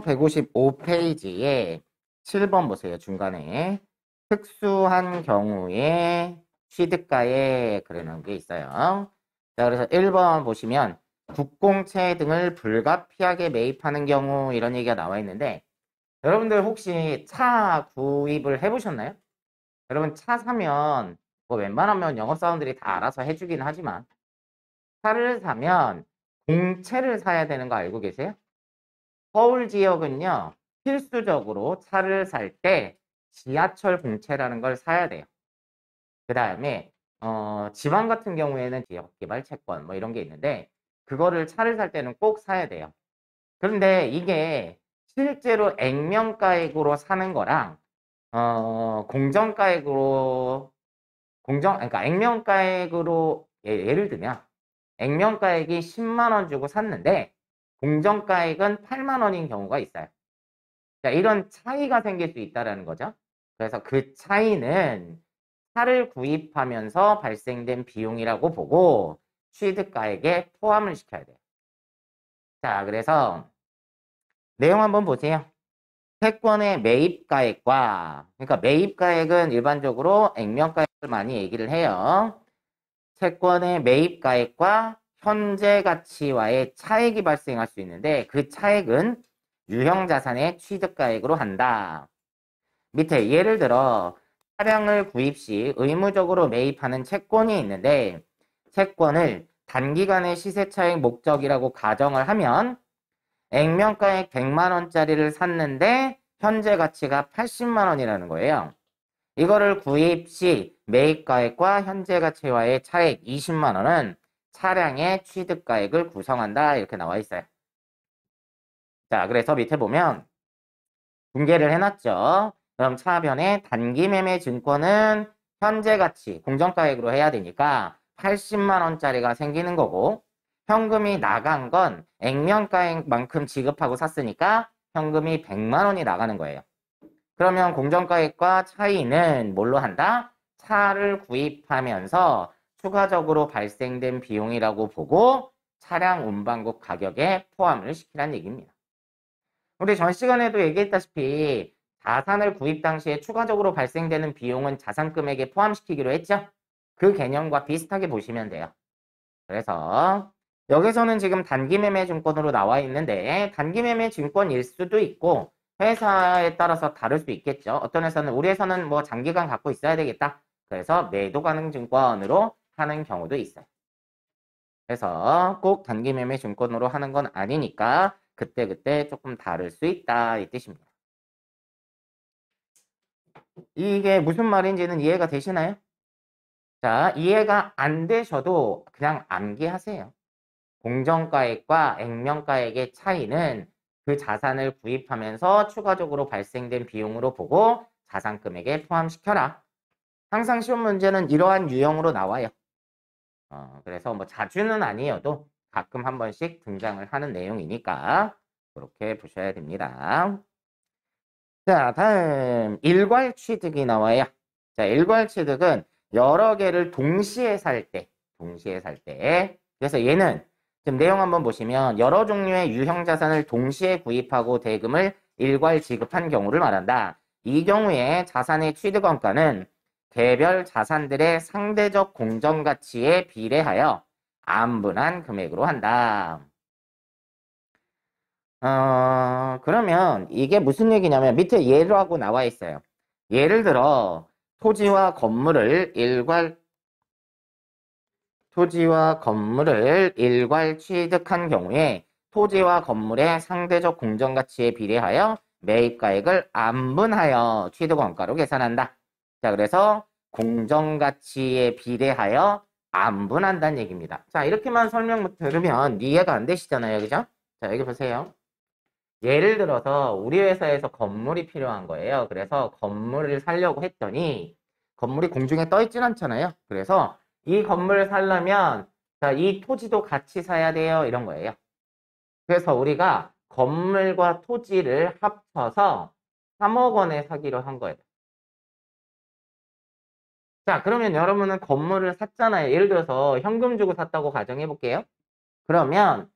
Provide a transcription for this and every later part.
155페이지에 7번 보세요. 중간에 특수한 경우에 취득가에 그러는 게 있어요. 자, 그래서 1번 보시면 국공채 등을 불가피하게 매입하는 경우 이런 얘기가 나와 있는데 여러분들 혹시 차 구입을 해보셨나요? 여러분 차 사면 뭐 웬만하면 영업사원들이 다 알아서 해주긴 하지만 차를 사면 공채를 사야 되는 거 알고 계세요? 서울 지역은요, 필수적으로 차를 살 때 지하철 공채라는 걸 사야 돼요. 그 다음에 지방 같은 경우에는 지역개발 채권 뭐 이런 게 있는데 그거를 차를 살 때는 꼭 사야 돼요. 그런데 이게 실제로 액면가액으로 사는 거랑 공정가액으로 그러니까 액면가액으로 예를 들면 액면가액이 10만 원 주고 샀는데 공정가액은 8만 원인 경우가 있어요. 자, 이런 차이가 생길 수 있다는 거죠. 그래서 그 차이는 차를 구입하면서 발생된 비용이라고 보고 취득가액에 포함을 시켜야 돼요. 자, 그래서 내용 한번 보세요. 채권의 매입가액과, 그러니까 매입가액은 일반적으로 액면가액을 많이 얘기를 해요. 채권의 매입가액과 현재 가치와의 차액이 발생할 수 있는데 그 차액은 유형자산의 취득가액으로 한다. 밑에 예를 들어 차량을 구입 시 의무적으로 매입하는 채권이 있는데 채권을 단기간의 시세차익 목적이라고 가정을 하면 액면가액 100만 원짜리를 샀는데 현재 가치가 80만 원이라는 거예요. 이거를 구입 시 매입가액과 현재 가치와의 차액 20만 원은 차량의 취득가액을 구성한다 이렇게 나와 있어요. 자, 그래서 밑에 보면 분개를 해놨죠. 그럼 차변의 단기 매매 증권은 현재 가치 공정가액으로 해야 되니까 80만 원짜리가 생기는 거고 현금이 나간 건 액면가액만큼 지급하고 샀으니까 현금이 100만 원이 나가는 거예요. 그러면 공정가액과 차이는 뭘로 한다? 차를 구입하면서 추가적으로 발생된 비용이라고 보고 차량 운반국 가격에 포함을 시키라는 얘기입니다. 우리 전 시간에도 얘기했다시피 자산을 구입 당시에 추가적으로 발생되는 비용은 자산 금액에 포함시키기로 했죠? 그 개념과 비슷하게 보시면 돼요. 그래서 여기서는 지금 단기 매매 증권으로 나와 있는데 단기 매매 증권일 수도 있고 회사에 따라서 다를 수 있겠죠. 어떤 회사는 우리 회사는 뭐 장기간 갖고 있어야 되겠다. 그래서 매도 가능 증권으로 하는 경우도 있어요. 그래서 꼭 단기 매매 증권으로 하는 건 아니니까 그때그때 조금 다를 수 있다 이 뜻입니다. 이게 무슨 말인지는 이해가 되시나요? 자, 이해가 안 되셔도 그냥 암기하세요. 공정가액과 액면가액의 차이는 그 자산을 구입하면서 추가적으로 발생된 비용으로 보고 자산 금액에 포함시켜라. 항상 시험 문제는 이러한 유형으로 나와요. 그래서 뭐 자주는 아니어도 가끔 한 번씩 등장을 하는 내용이니까 그렇게 보셔야 됩니다. 자, 다음 일괄 취득이 나와요. 자, 일괄 취득은 여러 개를 동시에 살 때, 그래서 얘는 지금 내용 한번 보시면 여러 종류의 유형 자산을 동시에 구입하고 대금을 일괄 지급한 경우를 말한다. 이 경우에 자산의 취득원가는 개별 자산들의 상대적 공정가치에 비례하여 안분한 금액으로 한다. 그러면 이게 무슨 얘기냐면 밑에 예라고 나와 있어요. 예를 들어 토지와 건물을 일괄 취득한 경우에 토지와 건물의 상대적 공정가치에 비례하여 매입가액을 안분하여 취득원가로 계산한다. 자, 그래서 공정가치에 비례하여 안분한다는 얘기입니다. 자, 이렇게만 설명 들으면 이해가 안 되시잖아요. 그죠? 자, 여기 보세요. 예를 들어서 우리 회사에서 건물이 필요한 거예요. 그래서 건물을 사려고 했더니 건물이 공중에 떠 있진 않잖아요. 그래서 이 건물을 사려면 자, 이 토지도 같이 사야 돼요. 이런 거예요. 그래서 우리가 건물과 토지를 합쳐서 3억 원에 사기로 한 거예요. 자, 그러면 여러분은 건물을 샀잖아요. 예를 들어서 현금 주고 샀다고 가정해 볼게요. 그러면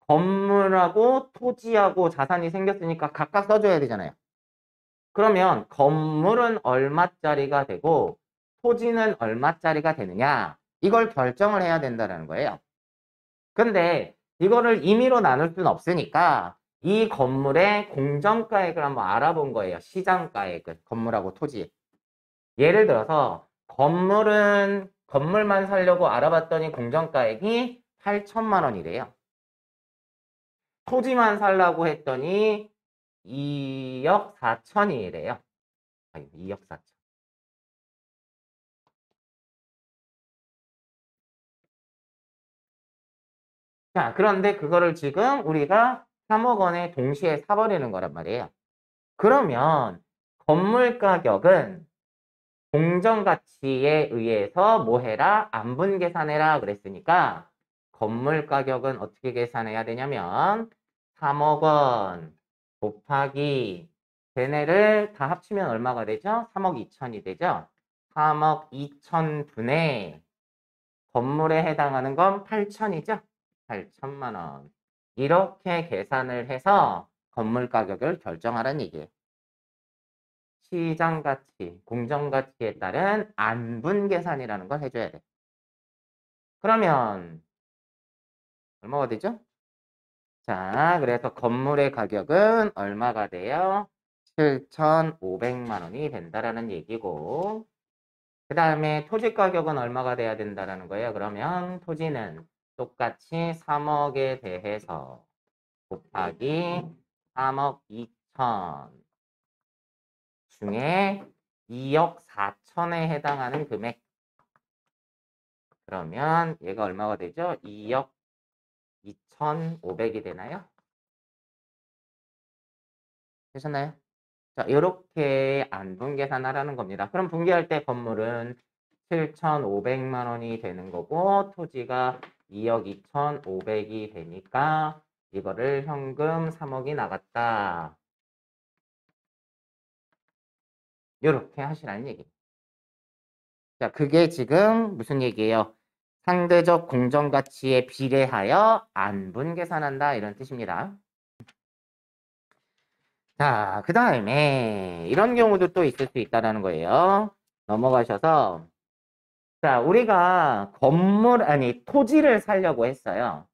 건물하고 토지하고 자산이 생겼으니까 각각 써줘야 되잖아요. 그러면 건물은 얼마짜리가 되고 토지는 얼마짜리가 되느냐 이걸 결정을 해야 된다는 거예요. 근데 이거를 임의로 나눌 수는 없으니까 이 건물의 공정가액을 한번 알아본 거예요. 시장가액을 건물하고 토지. 예를 들어서 건물만 사려고 알아봤더니 공정가액이 8천만 원이래요. 토지만 살라고 했더니 2억 4천이래요. 2억 4천. 자, 그런데 그거를 지금 우리가 3억 원에 동시에 사버리는 거란 말이에요. 그러면 건물 가격은 공정가치에 의해서 뭐 해라? 안분 계산해라 그랬으니까 건물 가격은 어떻게 계산해야 되냐면 3억 원 곱하기 걔네를 다 합치면 얼마가 되죠? 3억 2천이 되죠? 3억 2천 분의 건물에 해당하는 건 8천이죠? 8천만 원. 이렇게 계산을 해서 건물 가격을 결정하라는 얘기예요. 시장가치, 공정가치에 따른 안분 계산이라는 걸 해줘야 돼. 그러면 얼마가 되죠? 자, 그래서 건물의 가격은 얼마가 돼요? 7,500만 원이 된다라는 얘기고 그 다음에 토지 가격은 얼마가 돼야 된다라는 거예요. 그러면 토지는 똑같이 3억에 대해서 곱하기 3억 2천 중에 2억 4천에 해당하는 금액. 그러면 얘가 얼마가 되죠? 2억 2,500이 되나요? 되셨나요? 자, 이렇게 안분 계산하라는 겁니다. 그럼 분기할 때 건물은 7,500만 원이 되는 거고 토지가 2억 2,500이 되니까 이거를 현금 3억이 나갔다. 이렇게 하시라는 얘기. 자, 그게 지금 무슨 얘기예요? 상대적 공정가치에 비례하여 안분 계산한다 이런 뜻입니다. 자, 그 다음에 이런 경우도 또 있을 수 있다는 거예요. 넘어가셔서 자, 우리가 토지를 사려고 했어요.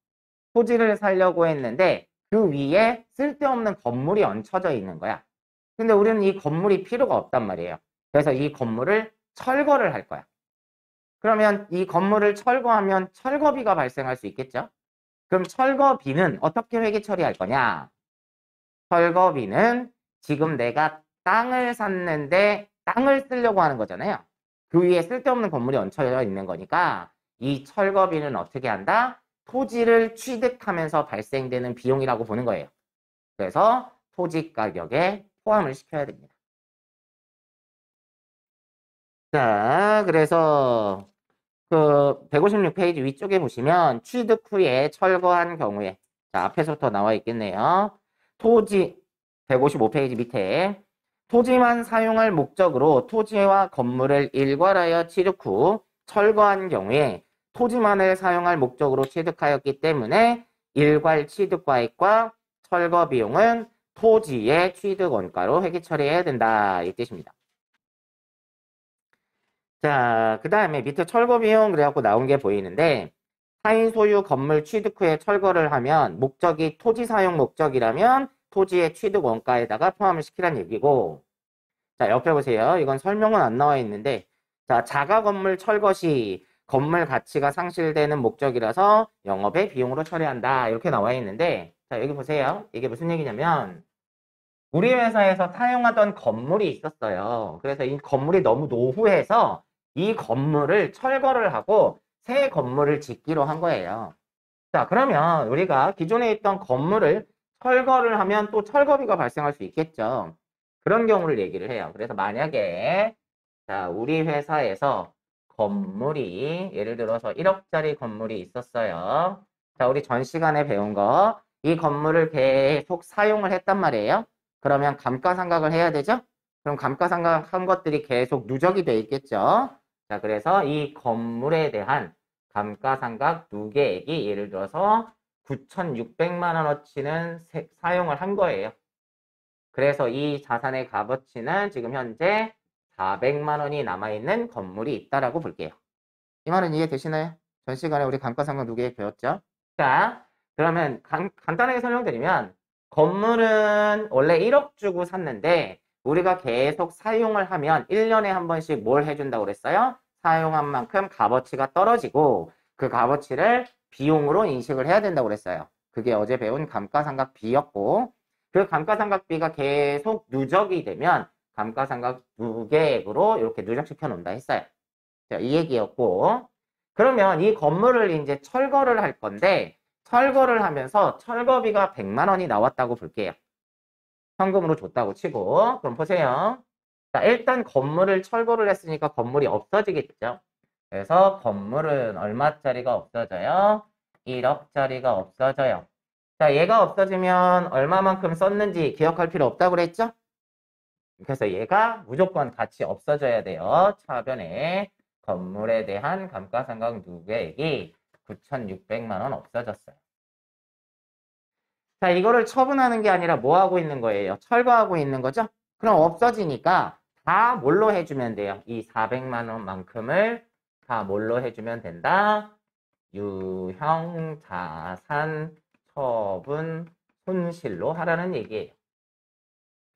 토지를 사려고 했는데 그 위에 쓸데없는 건물이 얹혀져 있는 거야. 근데 우리는 이 건물이 필요가 없단 말이에요. 그래서 이 건물을 철거를 할 거야. 그러면 이 건물을 철거하면 철거비가 발생할 수 있겠죠? 그럼 철거비는 어떻게 회계 처리할 거냐? 철거비는 지금 내가 땅을 샀는데 땅을 쓰려고 하는 거잖아요. 그 위에 쓸데없는 건물이 얹혀져 있는 거니까 이 철거비는 어떻게 한다? 토지를 취득하면서 발생되는 비용이라고 보는 거예요. 그래서 토지 가격에 포함을 시켜야 됩니다. 자, 그래서 그 156페이지 위쪽에 보시면 취득 후에 철거한 경우에 자, 앞에서부터 나와 있겠네요. 토지 155페이지 밑에 토지만 사용할 목적으로 토지와 건물을 일괄하여 취득 후 철거한 경우에 토지만을 사용할 목적으로 취득하였기 때문에 일괄 취득과액과 철거 비용은 토지의 취득 원가로 회계 처리해야 된다 이 뜻입니다. 자, 그 다음에 밑에 철거 비용 그래갖고 나온 게 보이는데 타인 소유 건물 취득 후에 철거를 하면 목적이 토지 사용 목적이라면 토지의 취득 원가에다가 포함을 시키란 얘기고 자, 옆에 보세요. 이건 설명은 안 나와 있는데 자, 자가 건물 철거 시 건물 가치가 상실되는 목적이라서 영업의 비용으로 처리한다 이렇게 나와 있는데 자, 여기 보세요. 이게 무슨 얘기냐면 우리 회사에서 사용하던 건물이 있었어요. 그래서 이 건물이 너무 노후해서 이 건물을 철거를 하고 새 건물을 짓기로 한 거예요. 자, 그러면 우리가 기존에 있던 건물을 철거를 하면 또 철거비가 발생할 수 있겠죠. 그런 경우를 얘기를 해요. 그래서 만약에 자, 우리 회사에서 건물이 예를 들어서 1억짜리 건물이 있었어요. 자, 우리 전 시간에 배운 거 이 건물을 계속 사용을 했단 말이에요. 그러면 감가상각을 해야 되죠? 그럼 감가상각한 것들이 계속 누적이 돼 있겠죠? 자, 그래서 이 건물에 대한 감가상각 누계액이 예를 들어서 9,600만 원어치는 사용을 한 거예요. 그래서 이 자산의 값어치는 지금 현재 400만 원이 남아있는 건물이 있다라고 볼게요. 이 말은 이해되시나요? 전 시간에 우리 감가상각 누계 배웠죠? 자, 그러면 간단하게 설명드리면 건물은 원래 1억 주고 샀는데 우리가 계속 사용을 하면 1년에 한 번씩 뭘 해준다고 그랬어요? 사용한 만큼 값어치가 떨어지고 그 값어치를 비용으로 인식을 해야 된다고 그랬어요. 그게 어제 배운 감가상각비였고 그 감가상각비가 계속 누적이 되면 감가상각 누계액으로 이렇게 누적시켜 놓는다 했어요. 자, 이 얘기였고 그러면 이 건물을 이제 철거를 할 건데 철거를 하면서 철거비가 100만 원이 나왔다고 볼게요. 현금으로 줬다고 치고 그럼 보세요. 자, 일단 건물을 철거를 했으니까 건물이 없어지겠죠. 그래서 건물은 얼마짜리가 없어져요? 1억짜리가 없어져요. 자, 얘가 없어지면 얼마만큼 썼는지 기억할 필요 없다고 그랬죠? 그래서 얘가 무조건 같이 없어져야 돼요. 차변에 건물에 대한 감가상각 누계액이 9,600만 원 없어졌어요. 자, 이거를 처분하는 게 아니라 뭐 하고 있는 거예요? 철거하고 있는 거죠? 그럼 없어지니까 다 뭘로 해주면 돼요? 이 400만 원만큼을 다 뭘로 해주면 된다? 유형 자산 처분 손실로 하라는 얘기예요.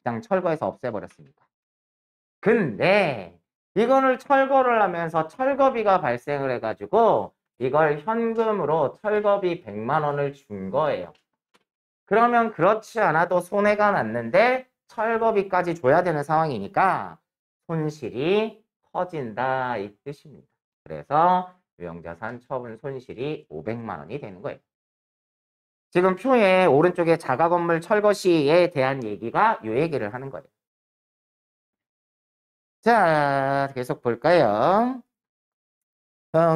그냥 철거해서 없애버렸습니다. 근데 이거를 철거를 하면서 철거비가 발생을 해가지고 이걸 현금으로 철거비 100만 원을 준 거예요. 그러면 그렇지 않아도 손해가 났는데 철거비까지 줘야 되는 상황이니까 손실이 커진다 이 뜻입니다. 그래서 유형자산 처분 손실이 500만 원이 되는 거예요. 지금 표의 오른쪽에 자가건물 철거 시에 대한 얘기가 이 얘기를 하는 거예요. 자, 계속 볼까요?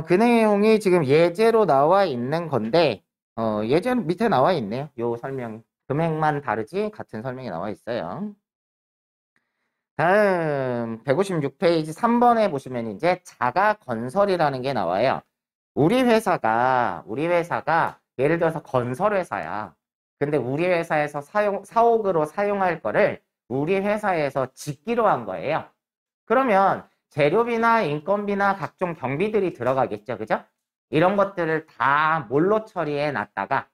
그 내용이 지금 예제로 나와 있는 건데 예제는 밑에 나와 있네요. 요 설명이. 금액만 다르지 같은 설명이 나와 있어요. 다음 156페이지 3번에 보시면 이제 자가건설이라는 게 나와요. 우리 회사가 예를 들어서 건설회사야. 근데 우리 회사에서 사옥으로 사용할 거를 우리 회사에서 짓기로 한 거예요. 그러면 재료비나 인건비나 각종 경비들이 들어가겠죠. 그죠? 이런 것들을 다 뭘로 처리해 놨다가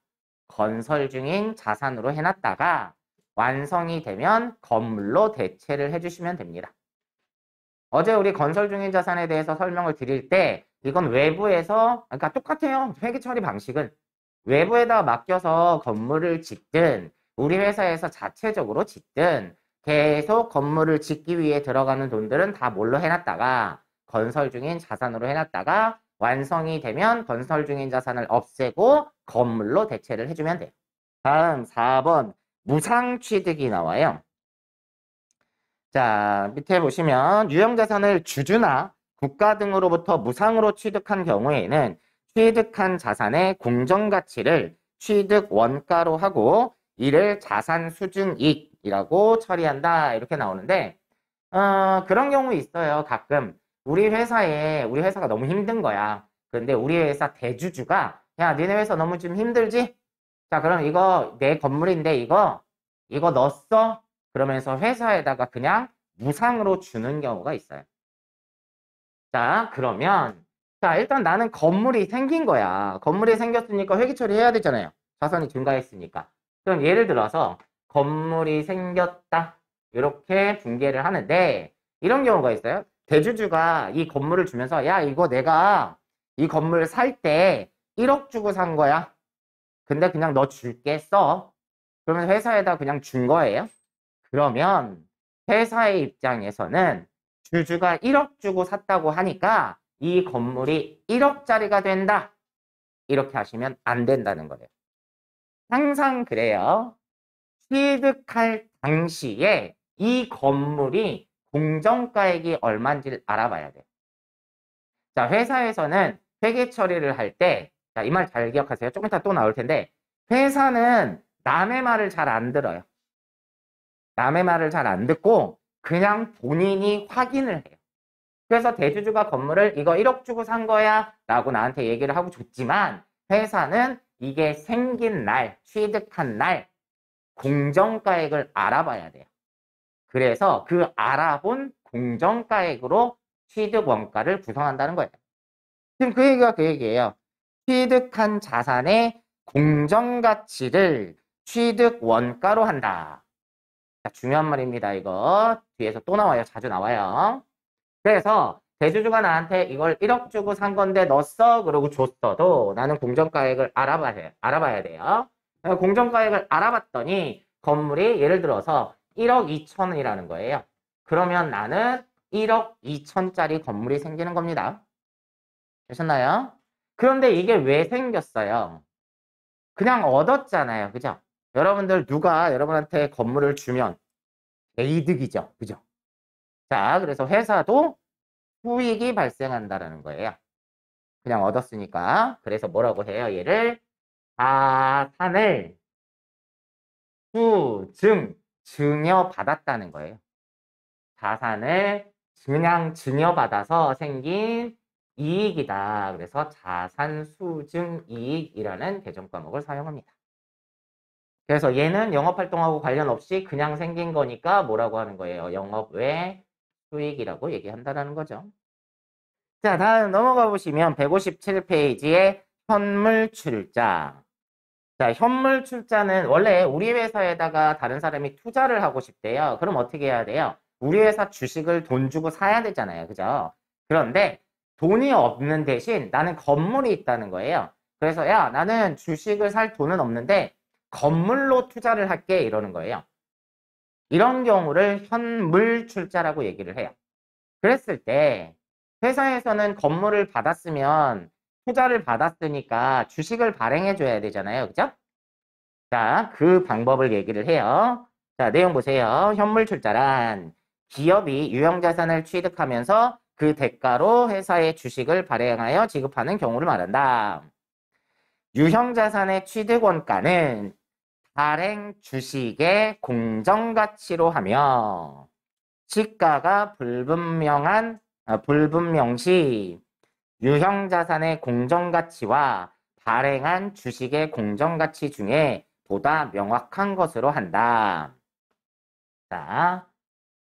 건설 중인 자산으로 해놨다가 완성이 되면 건물로 대체를 해주시면 됩니다. 어제 우리 건설 중인 자산에 대해서 설명을 드릴 때 이건 외부에서 그러니까 똑같아요. 회계 처리 방식은 외부에다 맡겨서 건물을 짓든 우리 회사에서 자체적으로 짓든 계속 건물을 짓기 위해 들어가는 돈들은 다 뭘로 해놨다가 건설 중인 자산으로 해놨다가 완성이 되면 건설 중인 자산을 없애고 건물로 대체를 해주면 돼요. 다음 4번 무상취득이 나와요. 자, 밑에 보시면 유형자산을 주주나 국가 등으로부터 무상으로 취득한 경우에는 취득한 자산의 공정가치를 취득 원가로 하고 이를 자산 수준이익이라고 처리한다 이렇게 나오는데 그런 경우 있어요. 가끔 우리 회사가 너무 힘든 거야. 근데 우리 회사 대주주가 야 니네 회사 너무 지금 힘들지? 자 그럼 이거 내 건물인데 이거 넣었어? 그러면서 회사에다가 그냥 무상으로 주는 경우가 있어요. 자 그러면 자 일단 나는 건물이 생긴 거야. 건물이 생겼으니까 회계 처리해야 되잖아요. 자산이 증가했으니까. 그럼 예를 들어서 건물이 생겼다. 이렇게 분개를 하는데 이런 경우가 있어요. 대주주가 이 건물을 주면서 야 이거 내가 이 건물 살 때 1억 주고 산 거야. 근데 그냥 너 줄게 써. 그러면 회사에다 그냥 준 거예요. 그러면 회사의 입장에서는 주주가 1억 주고 샀다고 하니까 이 건물이 1억짜리가 된다. 이렇게 하시면 안 된다는 거예요. 항상 그래요. 취득할 당시에 이 건물이 공정가액이 얼마인지를 알아봐야 돼요. 자, 회사에서는 회계 처리를 할 때, 자, 이 말 잘 기억하세요. 조금 이따 또 나올 텐데, 회사는 남의 말을 잘 안 들어요. 남의 말을 잘 안 듣고 그냥 본인이 확인을 해요. 그래서 대주주가 건물을 이거 1억 주고 산 거야 라고 나한테 얘기를 하고 줬지만 회사는 이게 생긴 날, 취득한 날 공정가액을 알아봐야 돼요. 그래서 그 알아본 공정가액으로 취득원가를 구성한다는 거예요. 지금 그 얘기가 그 얘기예요. 취득한 자산의 공정가치를 취득원가로 한다. 자, 중요한 말입니다. 이거 뒤에서 또 나와요. 자주 나와요. 그래서 대주주가 나한테 이걸 1억 주고 산 건데 넣었어. 그러고 줬어도 나는 공정가액을 알아봐야 돼요. 공정가액을 알아봤더니 건물이 예를 들어서 1억 2천이라는 거예요. 그러면 나는 1억 2천짜리 건물이 생기는 겁니다. 되셨나요? 그런데 이게 왜 생겼어요? 그냥 얻었잖아요. 그죠? 여러분들 누가 여러분한테 건물을 주면 개이득이죠. 그죠? 자, 그래서 회사도 수익이 발생한다라는 거예요. 그냥 얻었으니까. 그래서 뭐라고 해요? 얘를 자산을 증여받았다는 거예요. 자산을 그냥 증여받아서 생긴 이익이다. 그래서 자산 수증이익이라는 개정 과목을 사용합니다. 그래서 얘는 영업활동하고 관련 없이 그냥 생긴 거니까 뭐라고 하는 거예요? 영업 외 수익이라고 얘기한다는 거죠. 자, 다음 넘어가 보시면 157페이지에 현물 출자. 자, 현물 출자는 원래 우리 회사에다가 다른 사람이 투자를 하고 싶대요. 그럼 어떻게 해야 돼요? 우리 회사 주식을 돈 주고 사야 되잖아요. 그죠? 그런데 돈이 없는 대신 나는 건물이 있다는 거예요. 그래서 야, 나는 주식을 살 돈은 없는데 건물로 투자를 할게 이러는 거예요. 이런 경우를 현물 출자라고 얘기를 해요. 그랬을 때 회사에서는 건물을 받았으면 투자를 받았으니까 주식을 발행해 줘야 되잖아요. 그죠? 자, 그 방법을 얘기를 해요. 자, 내용 보세요. 현물 출자란 기업이 유형자산을 취득하면서 그 대가로 회사의 주식을 발행하여 지급하는 경우를 말한다. 유형자산의 취득원가는 발행 주식의 공정가치로 하며 시가가 불분명시 유형자산의 공정가치와 발행한 주식의 공정가치 중에 보다 명확한 것으로 한다. 자,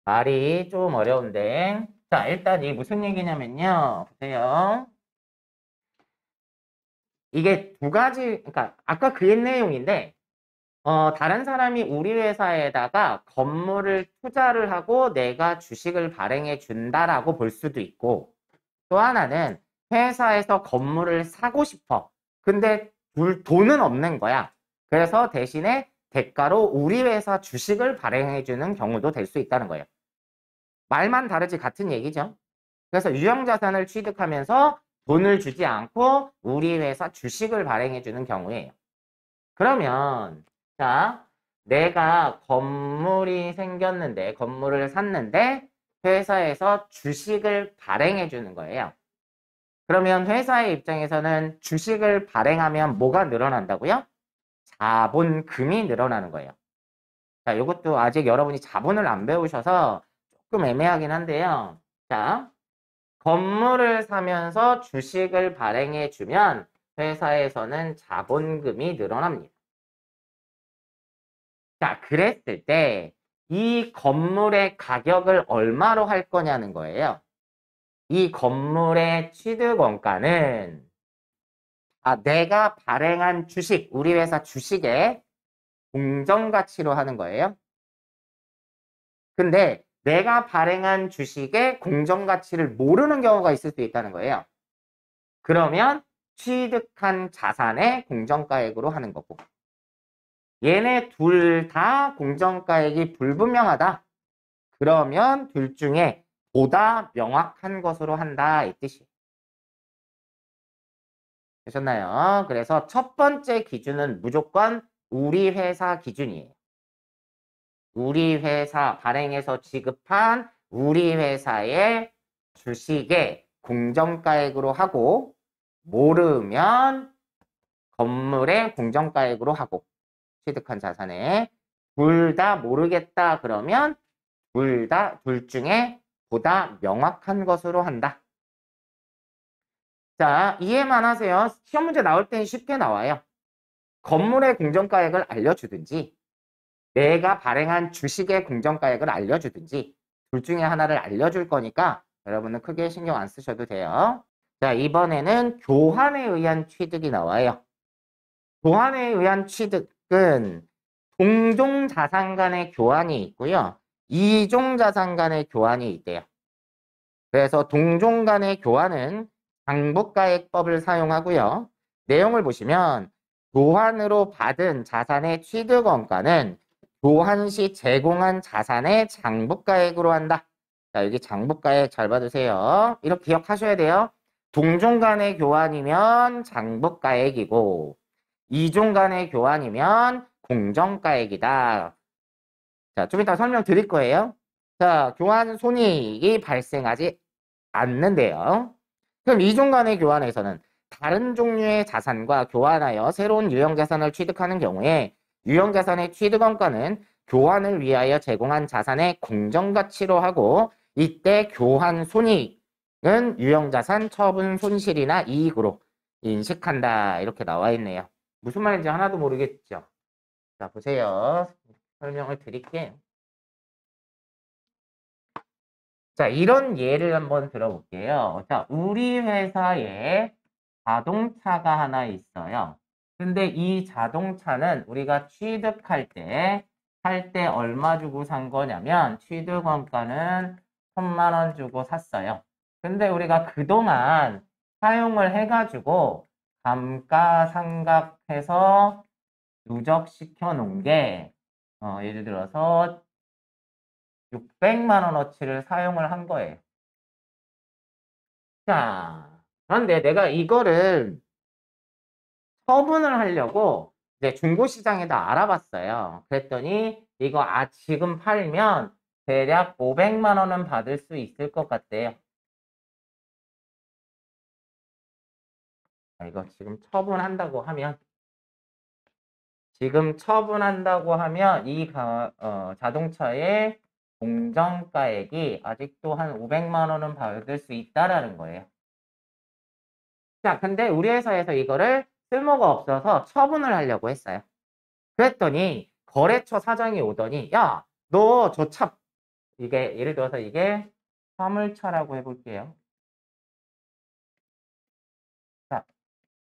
말이 좀 어려운데. 자, 일단 이게 무슨 얘기냐면요. 보세요. 이게 두 가지, 그러니까 아까 그 내용인데, 다른 사람이 우리 회사에다가 건물을 투자를 하고 내가 주식을 발행해 준다라고 볼 수도 있고, 또 하나는 회사에서 건물을 사고 싶어. 근데 돈은 없는 거야. 그래서 대신에 대가로 우리 회사 주식을 발행해 주는 경우도 될 수 있다는 거예요. 말만 다르지 같은 얘기죠. 그래서 유형자산을 취득하면서 돈을 주지 않고 우리 회사 주식을 발행해 주는 경우예요. 그러면 자, 내가 건물이 생겼는데 건물을 샀는데 회사에서 주식을 발행해 주는 거예요. 그러면 회사의 입장에서는 주식을 발행하면 뭐가 늘어난다고요? 자본금이 늘어나는 거예요. 자, 이것도 아직 여러분이 자본을 안 배우셔서 조금 애매하긴 한데요. 자, 건물을 사면서 주식을 발행해 주면 회사에서는 자본금이 늘어납니다. 자, 그랬을 때 이 건물의 가격을 얼마로 할 거냐는 거예요. 이 건물의 취득원가는 내가 발행한 주식, 우리 회사 주식의 공정가치로 하는 거예요. 근데 내가 발행한 주식의 공정가치를 모르는 경우가 있을 수 있다는 거예요. 그러면 취득한 자산의 공정가액으로 하는 거고. 얘네 둘 다 공정가액이 불분명하다. 그러면 둘 중에 보다 명확한 것으로 한다 이 뜻이에요. 되셨나요? 그래서 첫 번째 기준은 무조건 우리 회사 기준이에요. 우리 회사 발행해서 지급한 우리 회사의 주식의 공정가액으로 하고 모르면 건물의 공정가액으로 하고 취득한 자산에 둘 다 모르겠다 그러면 둘 중에 보다 명확한 것으로 한다. 자, 이해만 하세요. 시험 문제 나올 때는 쉽게 나와요. 건물의 공정가액을 알려주든지 내가 발행한 주식의 공정가액을 알려주든지 둘 중에 하나를 알려줄 거니까 여러분은 크게 신경 안 쓰셔도 돼요. 자, 이번에는 교환에 의한 취득이 나와요. 교환에 의한 취득은 동종 자산 간의 교환이 있고요. 이종 자산 간의 교환이 있대요. 그래서 동종 간의 교환은 장부가액법을 사용하고요. 내용을 보시면 교환으로 받은 자산의 취득원가는 교환 시 제공한 자산의 장부가액으로 한다. 자, 여기 장부가액 잘 봐주세요. 이렇게 기억하셔야 돼요. 동종 간의 교환이면 장부가액이고 이종 간의 교환이면 공정가액이다. 자, 좀 이따 설명드릴 거예요. 자, 교환 손익이 발생하지 않는데요. 그럼 이종 간의 교환에서는 다른 종류의 자산과 교환하여 새로운 유형자산을 취득하는 경우에 유형자산의 취득원가는 교환을 위하여 제공한 자산의 공정가치로 하고 이때 교환 손익은 유형자산 처분 손실이나 이익으로 인식한다. 이렇게 나와 있네요. 무슨 말인지 하나도 모르겠죠? 자, 보세요. 설명을 드릴게요. 자, 이런 예를 한번 들어볼게요. 자, 우리 회사에 자동차가 하나 있어요. 근데 이 자동차는 우리가 취득할 때, 살 때 얼마 주고 산 거냐면, 취득원가는 1,000만 원 주고 샀어요. 근데 우리가 그동안 사용을 해가지고, 감가상각해서 누적시켜 놓은 게, 예를 들어서 600만 원어치를 사용을 한 거예요. 자, 그런데 내가 이거를 처분을 하려고 이제 중고시장에다 알아봤어요. 그랬더니 이거 지금 팔면 대략 500만 원은 받을 수 있을 것 같대요. 이거 지금 처분한다고 하면 이 자동차의 공정가액이 아직도 한 500만 원은 받을 수 있다라는 거예요. 자, 근데 우리 회사에서 이거를 쓸모가 없어서 처분을 하려고 했어요. 그랬더니 거래처 사장이 오더니 야, 너 저 차, 이게 예를 들어서 이게 화물차라고 해볼게요. 자,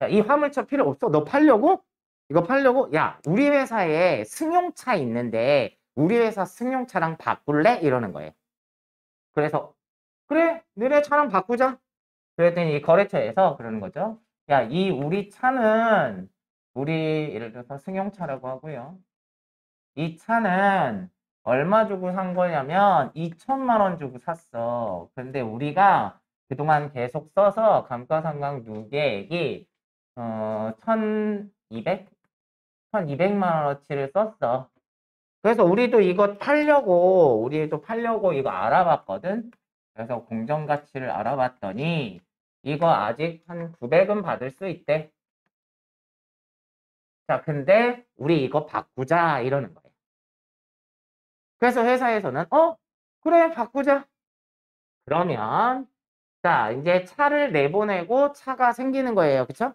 이 화물차 필요 없어. 너 팔려고? 이거 팔려고? 야, 우리 회사에 승용차 있는데 우리 회사 승용차랑 바꿀래? 이러는 거예요. 그래서 그래, 너네 차랑 바꾸자. 그랬더니 이 거래처에서 그러는 거죠. 야, 이 우리 차는 우리 예를 들어서 승용차라고 하고요. 이 차는 얼마 주고 산 거냐면 2천만 원 주고 샀어. 근데 우리가 그동안 계속 써서 감가상각 누계액이 1,200만 원어치를 썼어. 그래서 우리도 팔려고 이거 알아봤거든. 그래서 공정가치를 알아봤더니 이거 아직 한 900은 받을 수 있대. 자, 근데 우리 이거 바꾸자 이러는 거예요. 그래서 회사에서는 그래 바꾸자. 그러면 자, 이제 차를 내보내고 차가 생기는 거예요. 그쵸?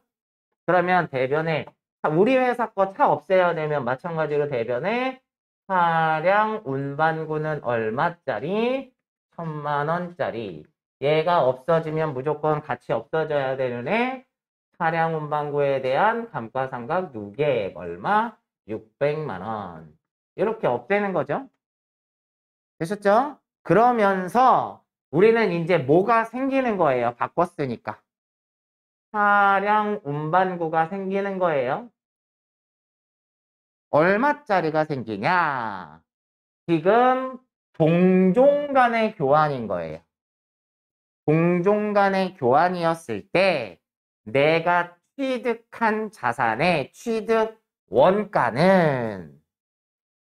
그러면 대변에 우리 회사 거 차 없애야 되면 마찬가지로 대변에 차량 운반구는 얼마짜리? 1,000만 원짜리. 얘가 없어지면 무조건 같이 없어져야 되는 차량 운반구에 대한 감가상각 누계액 얼마? 600만 원. 이렇게 없애는 거죠. 되셨죠? 그러면서 우리는 이제 뭐가 생기는 거예요. 바꿨으니까. 차량 운반구가 생기는 거예요. 얼마짜리가 생기냐? 지금 동종 간의 교환인 거예요. 동종 간의 교환이었을 때 내가 취득한 자산의 취득 원가는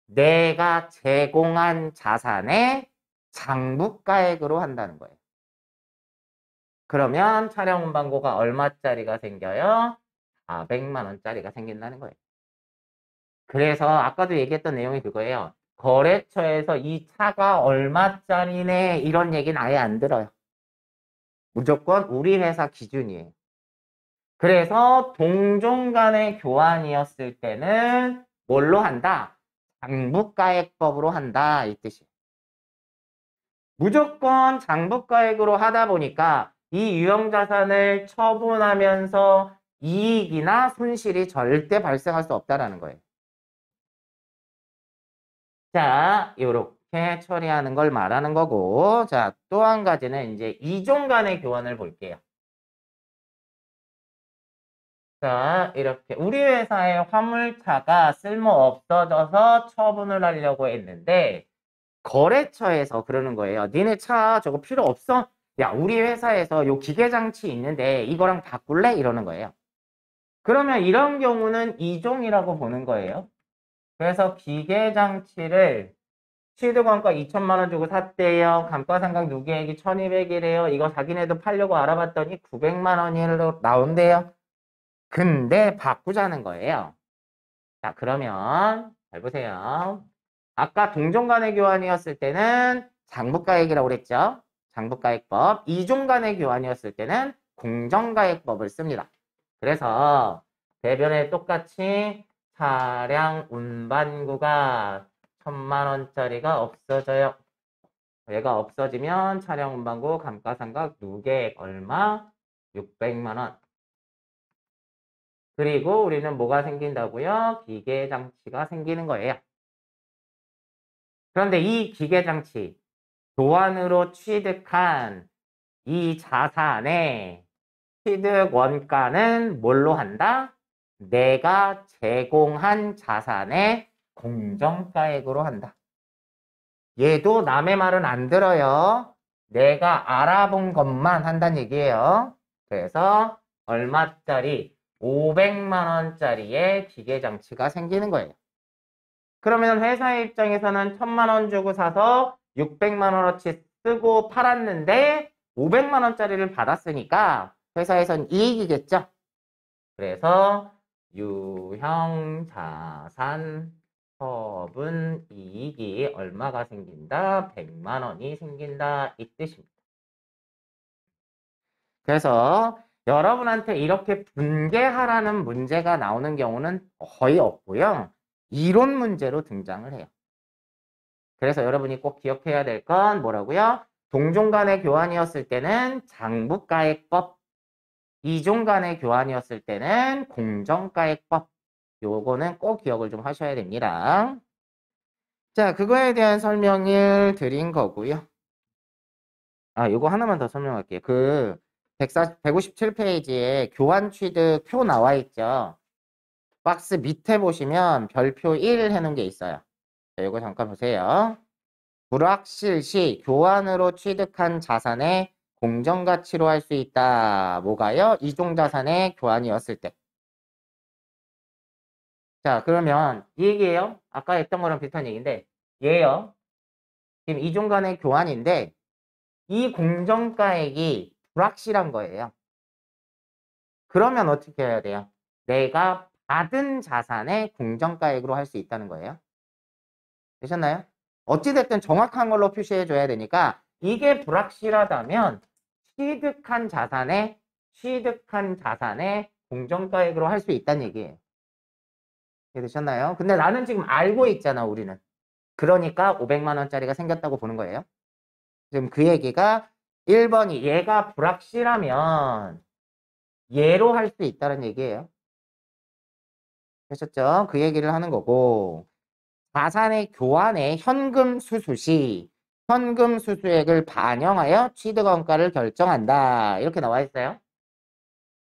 내가 제공한 자산의 장부가액으로 한다는 거예요. 그러면 차량 운반고가 얼마짜리가 생겨요? 400만 원짜리가 생긴다는 거예요. 그래서 아까도 얘기했던 내용이 그거예요. 거래처에서 이 차가 얼마짜리네 이런 얘기는 아예 안 들어요. 무조건 우리 회사 기준이에요. 그래서 동종 간의 교환이었을 때는 뭘로 한다? 장부가액법으로 한다 이 뜻이에요. 무조건 장부가액으로 하다 보니까 이 유형자산을 처분하면서 이익이나 손실이 절대 발생할 수 없다라는 거예요. 자, 이렇게 처리하는 걸 말하는 거고, 자, 또 한 가지는 이제 이종 간의 교환을 볼게요. 자, 이렇게 우리 회사의 화물차가 쓸모 없어져서 처분을 하려고 했는데 거래처에서 그러는 거예요. 니네 차 저거 필요 없어? 야, 우리 회사에서 요 기계장치 있는데 이거랑 바꿀래? 이러는 거예요. 그러면 이런 경우는 이종이라고 보는 거예요. 그래서 기계장치를 취득원가 2천만 원 주고 샀대요. 감가상각 누계액이 1200이래요. 이거 자기네도 팔려고 알아봤더니 900만 원으로 나온대요. 근데 바꾸자는 거예요. 자, 그러면 잘 보세요. 아까 동종 간의 교환이었을 때는 장부가액이라고 그랬죠. 장부가액법. 이종 간의 교환이었을 때는 공정가액법을 씁니다. 그래서 대변에 똑같이 차량 운반구가 1000만 원짜리가 없어져요. 얘가 없어지면 차량 운반구 감가상각 누계액 얼마? 600만 원. 그리고 우리는 뭐가 생긴다고요? 기계장치가 생기는 거예요. 그런데 이 기계장치, 교환으로 취득한 이 자산의 취득 원가는 뭘로 한다? 내가 제공한 자산의 공정가액으로 한다. 얘도 남의 말은 안 들어요. 내가 알아본 것만 한다는 얘기예요. 그래서 얼마짜리? 500만 원짜리의 기계장치가 생기는 거예요. 그러면 회사의 입장에서는 1000만 원 주고 사서 600만 원어치 쓰고 팔았는데 500만 원짜리를 받았으니까 회사에선 이익이겠죠. 그래서 유형자산 처분 이익이 얼마가 생긴다? 100만 원이 생긴다 이 뜻입니다. 그래서 여러분한테 이렇게 분개하라는 문제가 나오는 경우는 거의 없고요. 이론 문제로 등장을 해요. 그래서 여러분이 꼭 기억해야 될 건 뭐라고요? 동종 간의 교환이었을 때는 장부가액법, 이종 간의 교환이었을 때는 공정가액법. 요거는 꼭 기억을 좀 하셔야 됩니다. 자, 그거에 대한 설명을 드린 거고요. 아, 요거 하나만 더 설명할게요. 157페이지에 교환 취득 표 나와 있죠. 박스 밑에 보시면 별표 1 해놓은 게 있어요. 자, 요거 잠깐 보세요. 불확실시 교환으로 취득한 자산의 공정가치로 할 수 있다. 뭐가요? 이종자산의 교환이었을 때. 자, 그러면 이 얘기예요. 아까 했던 거랑 비슷한 얘기인데 얘요. 지금 이종간의 교환인데 이 공정가액이 불확실한 거예요. 그러면 어떻게 해야 돼요? 내가 받은 자산의 공정가액으로 할 수 있다는 거예요. 되셨나요? 어찌됐든 정확한 걸로 표시해 줘야 되니까 이게 불확실하다면 취득한 자산의 공정가액으로 할 수 있다는 얘기예요. 되셨나요? 근데 나는 지금 알고 있잖아, 우리는. 그러니까 500만 원짜리가 생겼다고 보는 거예요. 지금 그 얘기가 1번이 얘가 불확실하면 얘로 할 수 있다는 얘기예요. 되셨죠? 그 얘기를 하는 거고 자산의 교환에 현금 수수 시 현금 수수액을 반영하여 취득원가를 결정한다. 이렇게 나와 있어요.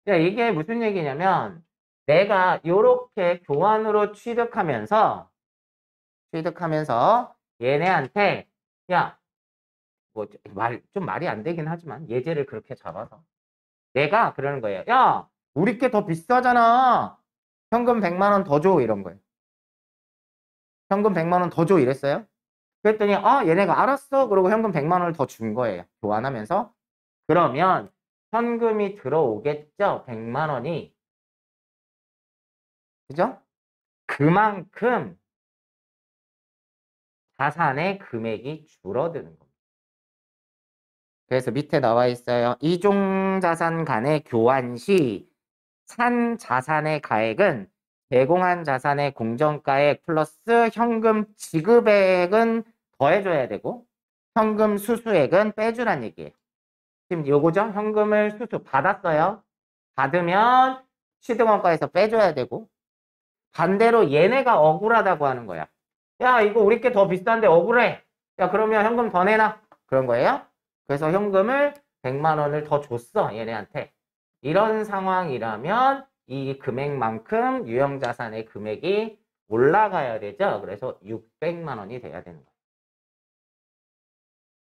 이게 무슨 얘기냐면 내가 이렇게 교환으로 취득하면서 얘네한테 야, 뭐 좀 말이 안 되긴 하지만 예제를 그렇게 잡아서 내가 그러는 거예요. 야, 우리 게 더 비싸잖아. 현금 100만 원 더 줘. 이런 거예요. 현금 100만 원 더 줘. 이랬어요. 그랬더니 얘네가 알았어. 그러고 현금 100만 원을 더 준 거예요. 교환하면서. 그러면 현금이 들어오겠죠. 100만 원이. 그죠? 그만큼 자산의 금액이 줄어드는 겁니다. 그래서 밑에 나와 있어요. 이종자산 간의 교환 시 산 자산의 가액은 제공한 자산의 공정가액 플러스 현금 지급액은 더해줘야 되고 현금 수수액은 빼주란 얘기예요. 지금 요거죠? 현금을 수수 받았어요. 받으면 취득원가에서 빼줘야 되고 반대로 얘네가 억울하다고 하는 거야. 야, 이거 우리 게 더 비싼데 억울해. 야, 그러면 현금 더 내놔. 그런 거예요. 그래서 현금을 100만 원을 더 줬어, 얘네한테. 이런 상황이라면 이 금액만큼 유형자산의 금액이 올라가야 되죠. 그래서 600만 원이 돼야 되는 거예요.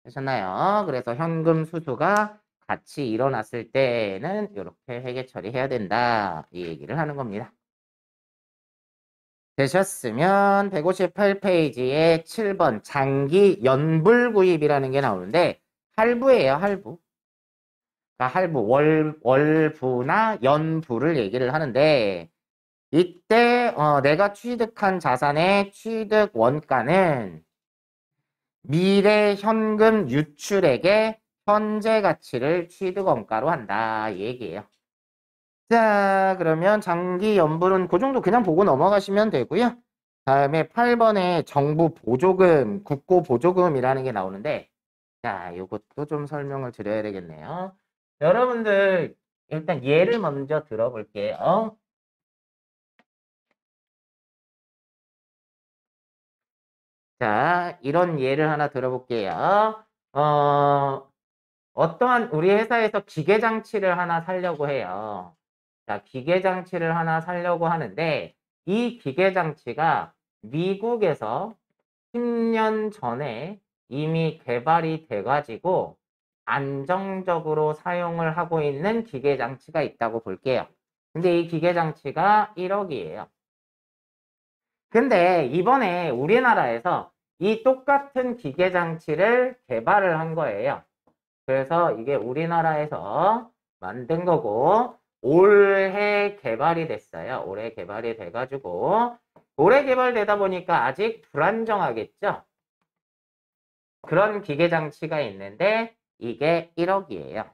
되셨나요? 그래서 현금 수수가 같이 일어났을 때는 이렇게 회계 처리해야 된다. 이 얘기를 하는 겁니다. 되셨으면 158페이지에 7번 장기 연불 구입이라는 게 나오는데 할부예요, 할부. 그러니까 할부, 월부나 연부를 얘기를 하는데 이때 내가 취득한 자산의 취득 원가는 미래 현금 유출액의 현재 가치를 취득 원가로 한다 이 얘기예요. 자, 그러면 장기 연불은 그 정도 그냥 보고 넘어가시면 되고요. 다음에 8번에 정부 보조금, 국고 보조금이라는 게 나오는데 자, 이것도 좀 설명을 드려야 되겠네요. 여러분들 일단 예를 먼저 들어볼게요. 자, 이런 예를 하나 들어볼게요. 어떠한 우리 회사에서 기계장치를 하나 사려고 해요. 자, 기계장치를 하나 사려고 하는데 이 기계장치가 미국에서 10년 전에 이미 개발이 돼가지고 안정적으로 사용을 하고 있는 기계장치가 있다고 볼게요. 근데 이 기계장치가 1억이에요. 근데 이번에 우리나라에서 이 똑같은 기계장치를 개발을 한 거예요. 그래서 이게 우리나라에서 만든 거고 올해 개발이 됐어요. 올해 개발이 돼가지고 올해 개발되다 보니까 아직 불안정하겠죠. 그런 기계장치가 있는데 이게 1억이에요.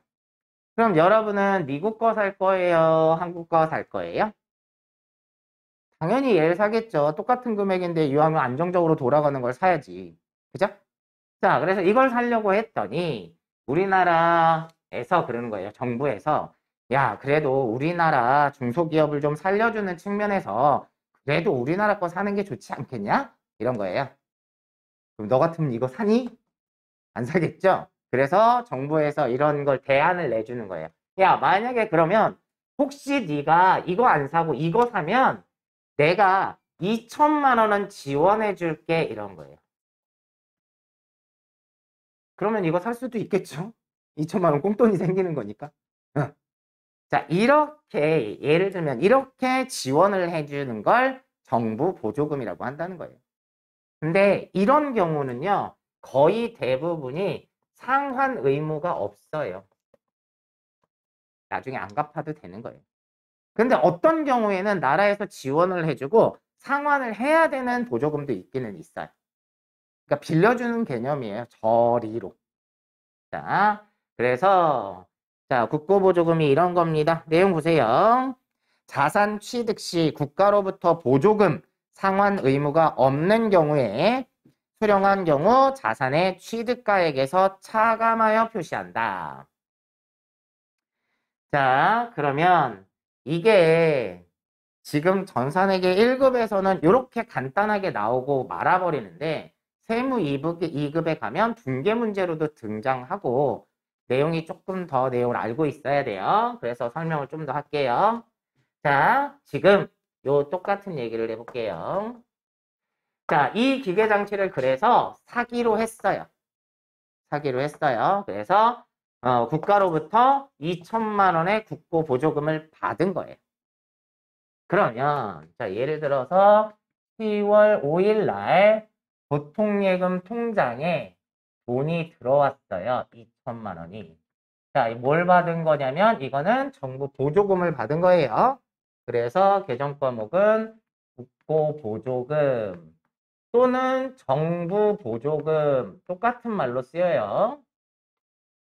그럼 여러분은 미국 거 살 거예요? 한국 거 살 거예요? 당연히 얘를 사겠죠. 똑같은 금액인데 이왕이면 안정적으로 돌아가는 걸 사야지. 그죠? 자, 그래서 이걸 사려고 했더니 우리나라에서 그러는 거예요. 정부에서 야, 그래도 우리나라 중소기업을 좀 살려주는 측면에서 그래도 우리나라 거 사는 게 좋지 않겠냐? 이런 거예요. 그럼 너 같으면 이거 사니? 안 사겠죠? 그래서 정부에서 이런 걸 대안을 내주는 거예요. 야, 만약에 그러면 혹시 네가 이거 안 사고 이거 사면 내가 2천만 원은 지원해 줄게 이런 거예요. 그러면 이거 살 수도 있겠죠? 2천만 원 꽁돈이 생기는 거니까. 자, 이렇게 예를 들면 이렇게 지원을 해주는 걸 정부 보조금이라고 한다는 거예요. 근데 이런 경우는요. 거의 대부분이 상환 의무가 없어요. 나중에 안 갚아도 되는 거예요. 근데 어떤 경우에는 나라에서 지원을 해주고 상환을 해야 되는 보조금도 있기는 있어요. 그러니까 빌려주는 개념이에요. 저리로. 자, 그래서 자, 국고보조금이 이런 겁니다. 내용 보세요. 자산 취득 시 국가로부터 보조금 상환 의무가 없는 경우에 수령한 경우 자산의 취득가액에서 차감하여 표시한다. 자, 그러면 이게 지금 전산회계 1급에서는 이렇게 간단하게 나오고 말아버리는데 세무 2급에 가면 분계 문제로도 등장하고 내용이 조금 더 내용을 알고 있어야 돼요. 그래서 설명을 좀 더 할게요. 자, 지금 요 똑같은 얘기를 해볼게요. 자, 이 기계장치를 그래서 사기로 했어요. 사기로 했어요. 그래서 국가로부터 2천만 원의 국고 보조금을 받은 거예요. 그러면 자, 예를 들어서 10월 5일 날 보통예금 통장에 돈이 들어왔어요. 2천만 원이. 자, 뭘 받은 거냐면 이거는 정부 보조금을 받은 거예요. 그래서 계정 과목은 국고 보조금 또는 정부 보조금 똑같은 말로 쓰여요.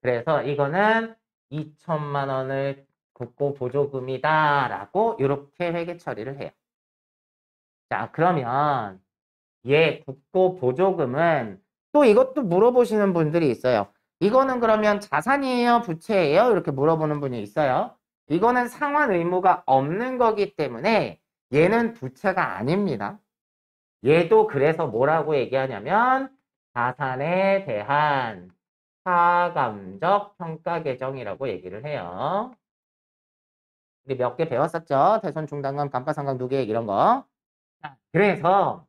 그래서 이거는 2천만 원을 국고보조금이다라고 이렇게 회계 처리를 해요. 자, 그러면 국고보조금은 또 이것도 물어보시는 분들이 있어요. 이거는 그러면 자산이에요? 부채예요? 이렇게 물어보는 분이 있어요. 이거는 상환 의무가 없는 거기 때문에 얘는 부채가 아닙니다. 얘도 그래서 뭐라고 얘기하냐면 자산에 대한 차감적 평가 계정이라고 얘기를 해요. 우리 몇 개 배웠었죠? 대손 중단금, 감가상각 누계액 이런 거. 자, 그래서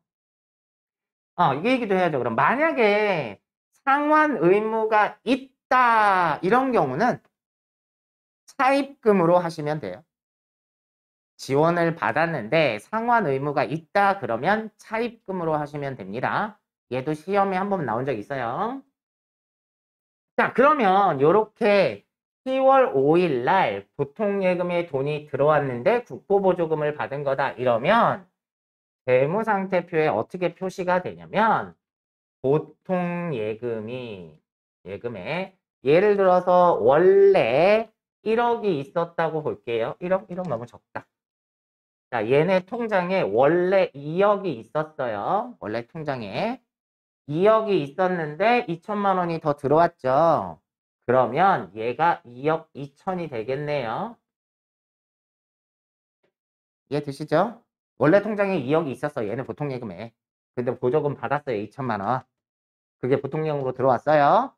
이 얘기도 해야죠. 그럼 만약에 상환 의무가 있다 이런 경우는 차입금으로 하시면 돼요. 지원을 받았는데 상환 의무가 있다 그러면 차입금으로 하시면 됩니다. 얘도 시험에 한번 나온 적 있어요. 자, 그러면 이렇게 10월 5일 날 보통예금에 돈이 들어왔는데 국고보조금을 받은 거다 이러면 재무상태표에 어떻게 표시가 되냐면 보통예금에 예를 들어서 원래 1억이 있었다고 볼게요. 1억 너무 적다. 자, 얘네 통장에 원래 2억이 있었어요. 원래 통장에 2억이 있었는데 2천만 원이 더 들어왔죠. 그러면 얘가 2억 2천이 되겠네요. 이해 되시죠? 원래 통장에 2억이 있었어. 얘는 보통예금에. 근데 보조금 받았어요. 2천만 원. 그게 보통예금으로 들어왔어요.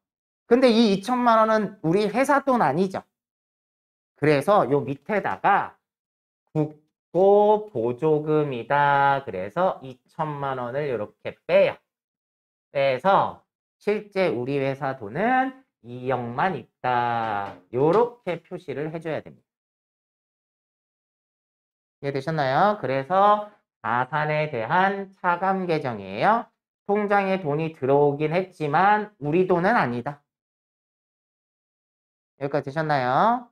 근데 이 2천만 원은 우리 회사 돈 아니죠. 그래서 요 밑에다가 국고보조금이다. 그래서 2천만 원을 이렇게 빼요. 빼서 실제 우리 회사 돈은 2억만 있다. 요렇게 표시를 해줘야 됩니다. 이해되셨나요? 그래서 자산에 대한 차감 계정이에요. 통장에 돈이 들어오긴 했지만 우리 돈은 아니다. 여기까지 되셨나요?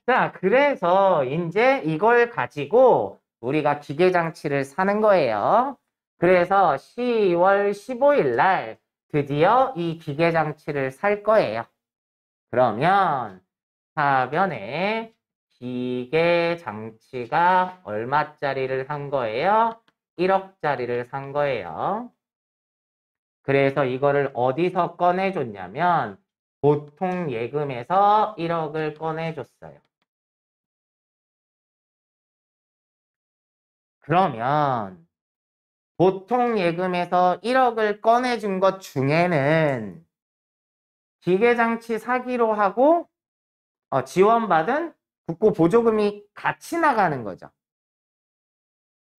자, 그래서 이제 이걸 가지고 우리가 기계장치를 사는 거예요. 그래서 10월 15일 날 드디어 이 기계장치를 살 거예요. 그러면 사변에 기계장치가 얼마짜리를 산 거예요? 1억짜리를 산 거예요. 그래서 이거를 어디서 꺼내줬냐면 보통 예금에서 1억을 꺼내줬어요. 그러면 보통 예금에서 1억을 꺼내준 것 중에는 기계장치 사기로 하고 지원받은 국고보조금이 같이 나가는 거죠.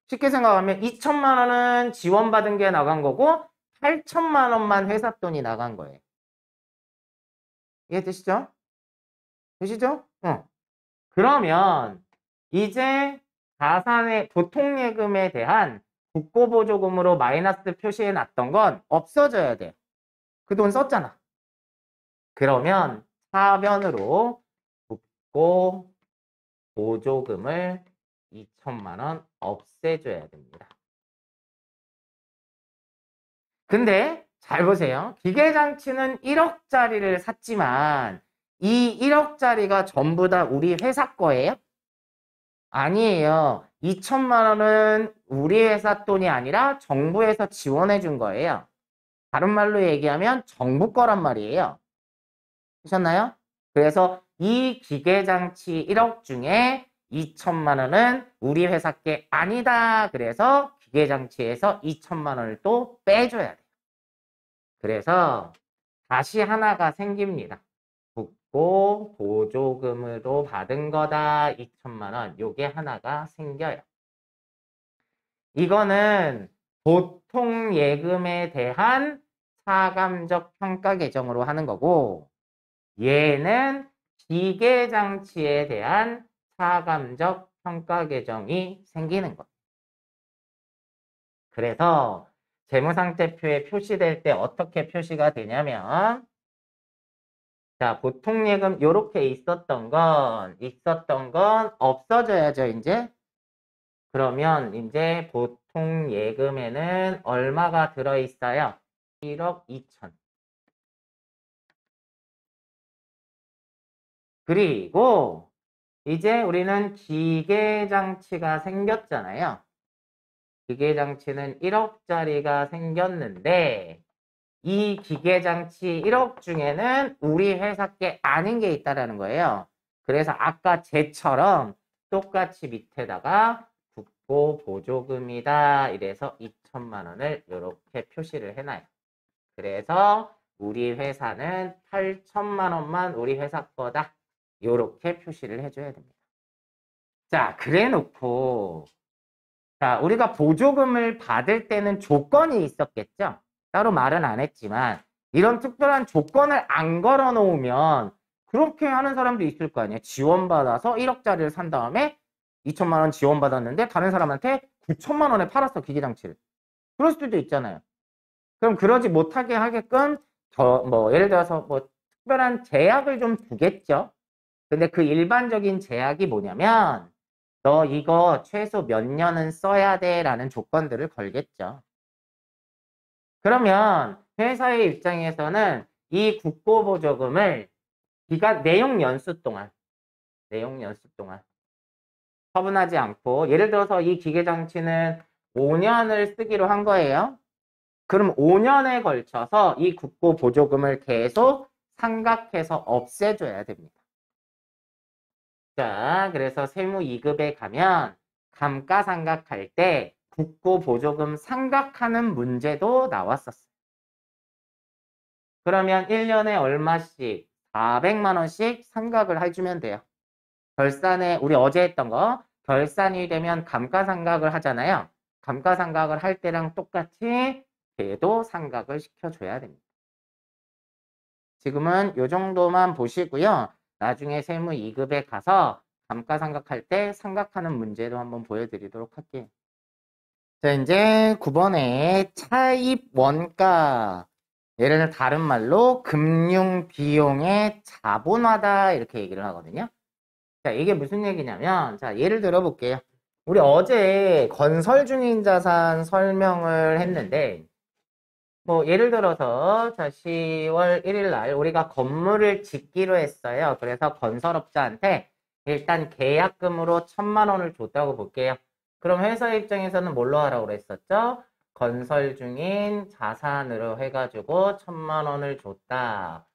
쉽게 생각하면 2천만 원은 지원받은 게 나간 거고 8천만 원만 회사 돈이 나간 거예요. 이해되시죠? 되시죠? 그러면 이제 자산의 보통예금에 대한 국고보조금으로 마이너스 표시해 놨던 건 없어져야 돼요. 그 돈 썼잖아. 그러면 사변으로 국고보조금을 2천만 원 없애줘야 됩니다. 근데 잘 보세요. 기계장치는 1억짜리를 샀지만 이 1억짜리가 전부 다 우리 회사 거예요? 아니에요. 2천만 원은 우리 회사 돈이 아니라 정부에서 지원해 준 거예요. 다른 말로 얘기하면 정부 거란 말이에요. 하셨나요? 그래서 이 기계장치 1억 중에 2천만 원은 우리 회사 게 아니다. 그래서 기계장치에서 2천만 원을 또 빼줘야 돼요. 그래서 다시 하나가 생깁니다. 국고보조금으로 받은 거다. 2천만 원. 요게 하나가 생겨요. 이거는 보통 예금에 대한 차감적 평가 계정으로 하는 거고 얘는 기계장치에 대한 차감적 평가 계정이 생기는 거예요. 그래서 재무상태표에 표시될 때 어떻게 표시가 되냐면 자, 보통 예금 요렇게 있었던 건 없어져야죠, 이제. 그러면 이제 보통 예금에는 얼마가 들어 있어요? 1억 2천. 그리고 이제 우리는 기계장치가 생겼잖아요. 기계장치는 1억짜리가 생겼는데 이 기계장치 1억 중에는 우리 회사 게 아닌 게 있다라는 거예요. 그래서 아까 쟤처럼 똑같이 밑에다가 국고 보조금이다 이래서 2천만 원을 이렇게 표시를 해놔요. 그래서 우리 회사는 8천만 원만 우리 회사 거다. 이렇게 표시를 해줘야 됩니다. 자, 그래 놓고 자, 우리가 보조금을 받을 때는 조건이 있었겠죠? 따로 말은 안 했지만 이런 특별한 조건을 안 걸어 놓으면 그렇게 하는 사람도 있을 거 아니에요. 지원받아서 1억짜리를 산 다음에 2천만 원 지원받았는데 다른 사람한테 9천만 원에 팔았어, 기계장치를. 그럴 수도 있잖아요. 그럼 그러지 못하게 하게끔 예를 들어서 뭐 특별한 제약을 좀 두겠죠. 근데 그 일반적인 제약이 뭐냐면 너 이거 최소 몇 년은 써야 돼 라는 조건들을 걸겠죠. 그러면 회사의 입장에서는 이 국고보조금을 내용 연수 동안 처분하지 않고 예를 들어서 이 기계장치는 5년을 쓰기로 한 거예요. 그럼 5년에 걸쳐서 이 국고보조금을 계속 상각해서 없애줘야 됩니다. 자, 그래서 세무 2급에 가면 감가상각할 때 국고보조금 상각하는 문제도 나왔었어요. 그러면 1년에 얼마씩 400만 원씩 상각을 해주면 돼요. 결산에 우리 어제 했던 거 결산이 되면 감가상각을 하잖아요. 감가상각을 할 때랑 똑같이 걔도 상각을 시켜줘야 됩니다. 지금은 이 정도만 보시고요. 나중에 세무 2급에 가서 감가상각할 때 상각하는 문제도 한번 보여드리도록 할게요. 자, 이제 9번에 차입 원가. 얘를 다른 말로 금융 비용의 자본화다 이렇게 얘기를 하거든요. 자, 이게 무슨 얘기냐면 자, 예를 들어 볼게요. 우리 어제 건설 중인 자산 설명을 했는데 뭐 예를 들어서 자 10월 1일 날 우리가 건물을 짓기로 했어요. 그래서 건설업자한테 일단 계약금으로 1,000만 원을 줬다고 볼게요. 그럼 회사 입장에서는 뭘로 하라고 그랬었죠? 건설 중인 자산으로 해가지고 1,000만 원을 줬다.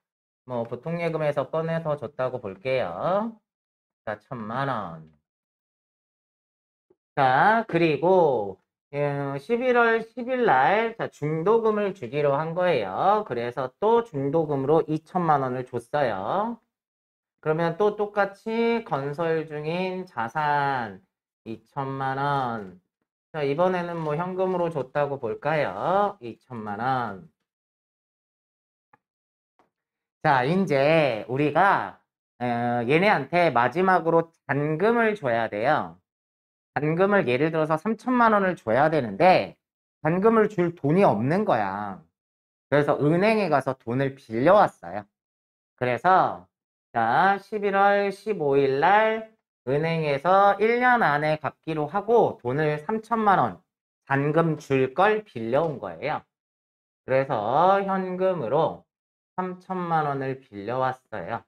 뭐 보통 예금에서 꺼내서 줬다고 볼게요. 자, 1,000만 원. 자, 그리고 11월 10일 날 중도금을 주기로 한 거예요. 그래서 또 중도금으로 2천만 원을 줬어요. 그러면 또 똑같이 건설 중인 자산 2천만 원. 자, 이번에는 뭐 현금으로 줬다고 볼까요? 2천만 원. 자, 이제 우리가 얘네한테 마지막으로 잔금을 줘야 돼요. 잔금을 예를 들어서 3천만 원을 줘야 되는데 잔금을 줄 돈이 없는 거야. 그래서 은행에 가서 돈을 빌려왔어요. 그래서 자 11월 15일 날 은행에서 1년 안에 갚기로 하고 돈을 3천만 원 잔금 줄 걸 빌려온 거예요. 그래서 현금으로 3천만 원을 빌려왔어요.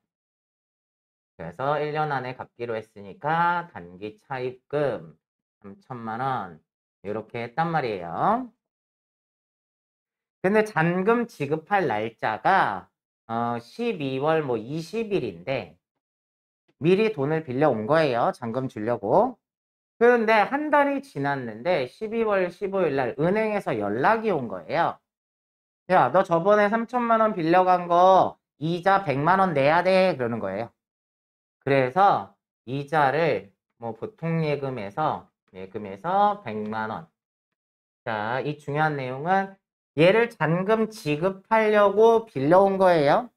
그래서 1년 안에 갚기로 했으니까 단기 차입금 3천만 원 이렇게 했단 말이에요. 근데 잔금 지급할 날짜가 12월 뭐 20일인데 미리 돈을 빌려온 거예요. 잔금 주려고. 그런데 한 달이 지났는데 12월 15일 날 은행에서 연락이 온 거예요. 야, 너 저번에 3천만 원 빌려간 거 이자 100만 원 내야 돼. 그러는 거예요. 그래서 이자를 뭐 보통 예금에서 100만 원. 자, 이 중요한 내용은 얘를 잔금 지급하려고 빌려온 거예요.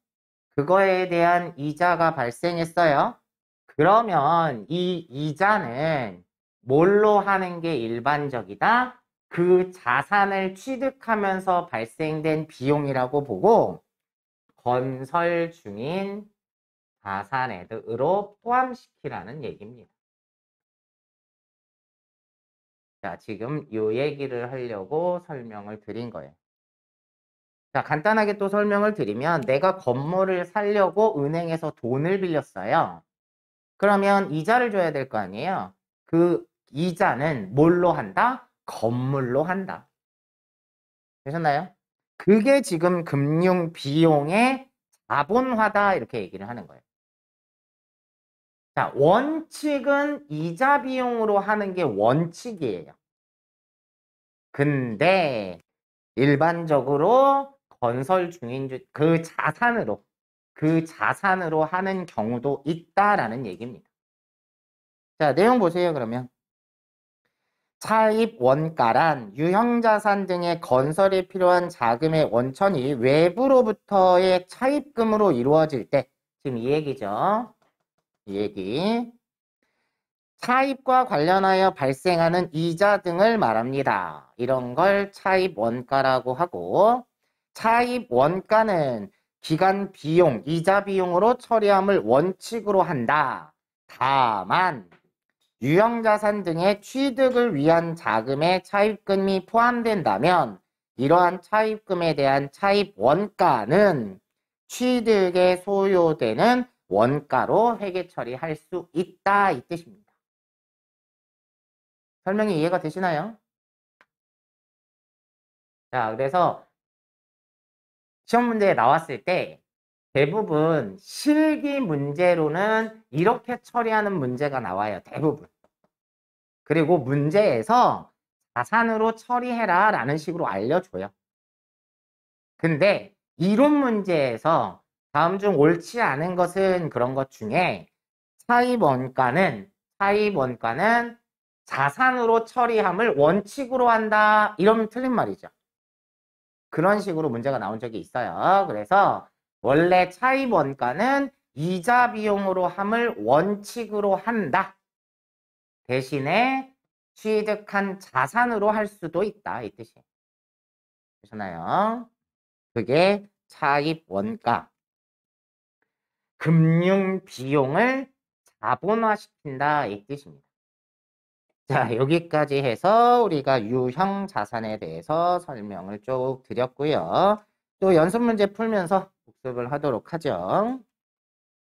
그거에 대한 이자가 발생했어요. 그러면 이 이자는 뭘로 하는 게 일반적이다? 그 자산을 취득하면서 발생된 비용이라고 보고 건설 중인 자산으로 포함시키라는 얘기입니다. 자, 지금 이 얘기를 하려고 설명을 드린 거예요. 자, 간단하게 또 설명을 드리면 내가 건물을 사려고 은행에서 돈을 빌렸어요. 그러면 이자를 줘야 될 거 아니에요? 그 이자는 뭘로 한다? 건물로 한다. 되셨나요? 그게 지금 금융 비용의 자본화다 이렇게 얘기를 하는 거예요. 자, 원칙은 이자 비용으로 하는 게 원칙이에요. 근데 일반적으로 건설 중인주 그 자산으로 하는 경우도 있다라는 얘기입니다. 자, 내용 보세요, 그러면. 차입 원가란 유형자산 등의 건설에 필요한 자금의 원천이 외부로부터의 차입금으로 이루어질 때, 지금 이 얘기죠. 이 얘기. 차입과 관련하여 발생하는 이자 등을 말합니다. 이런 걸 차입 원가라고 하고, 차입 원가는 기간 비용, 이자 비용으로 처리함을 원칙으로 한다. 다만 유형자산 등의 취득을 위한 자금에 차입금이 포함된다면 이러한 차입금에 대한 차입 원가는 취득에 소요되는 원가로 회계 처리할 수 있다 이 뜻입니다. 설명이 이해가 되시나요? 자, 그래서 시험 문제에 나왔을 때 대부분 실기 문제로는 이렇게 처리하는 문제가 나와요. 대부분. 그리고 문제에서 자산으로 처리해라 라는 식으로 알려줘요. 근데 이론 문제에서 다음 중 옳지 않은 것은 그런 것 중에 차입원가는 자산으로 처리함을 원칙으로 한다. 이러면 틀린 말이죠. 그런 식으로 문제가 나온 적이 있어요. 그래서 원래 차입원가는 이자 비용으로 함을 원칙으로 한다. 대신에 취득한 자산으로 할 수도 있다. 이 뜻이에요. 되셨나요? 그게 차입원가. 금융 비용을 자본화시킨다. 이 뜻입니다. 자, 여기까지 해서 우리가 유형 자산에 대해서 설명을 쭉 드렸고요. 또 연습 문제 풀면서 복습을 하도록 하죠.